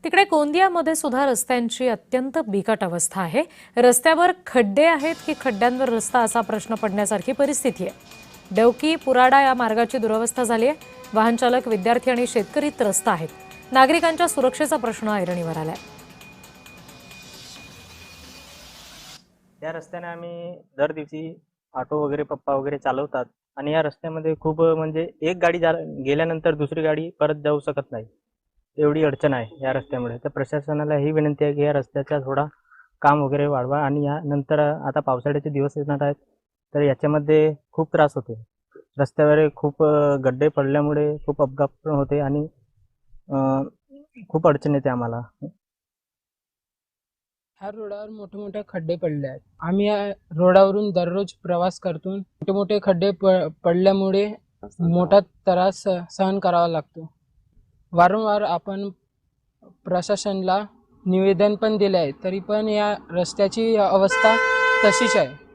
तिकडे गोंदियामध्ये सुद्धा रस्त्यांची अत्यंत बिकट अवस्था आहे। रस्त्यावर खड्डे आहेत की खड्ड्यांवर रस्ता असा प्रश्न पडण्यासारखी परिस्थिती आहे। देवकी पुराडा या मार्गाची दुरवस्था झाली आहे। वाहन चालक, विद्यार्थी आणि शेतकरी त्रस्त आहेत। नागरिकांच्या सुरक्षेचा प्रश्न ऐरणीवर आलाय। या रस्त्याने आम्ही दर दिवशी ऑटो वगैरे पप्पा वगैरे चालवतात आणि या रस्त्यामध्ये खूप म्हणजे एक गाडी गेल्यानंतर दुसरी गाडी परत जाऊ शकत नाही, एवढी अडचण आहे या रस्त्यामुळे। तर प्रशासनाला ही विनंती आहे की या रस्त्याचा थोडा काम वगैरे वाढवा आणि यानंतर आता पावसाळ्याचे दिवस येणार आहेत, तर याच्यामध्ये खूप त्रास होते। रस्त्यावर खूप गड्डे पडल्यामुळे खूप अपघात पण होते आणि खूप अडचण येते आम्हाला। ह्या रोडावर मोठे मोठे खड्डे पडले आहेत। आम्ही या रोडावरून दररोज प्रवास करतो। मोठे मोठे खड्डे पडल्यामुळे मोठा त्रास सहन करावा लागतो। वारंवार आपण प्रशासनाला निवेदन पण दिले आहे, तरी पण या रस्त्याची अवस्था तशीच आहे।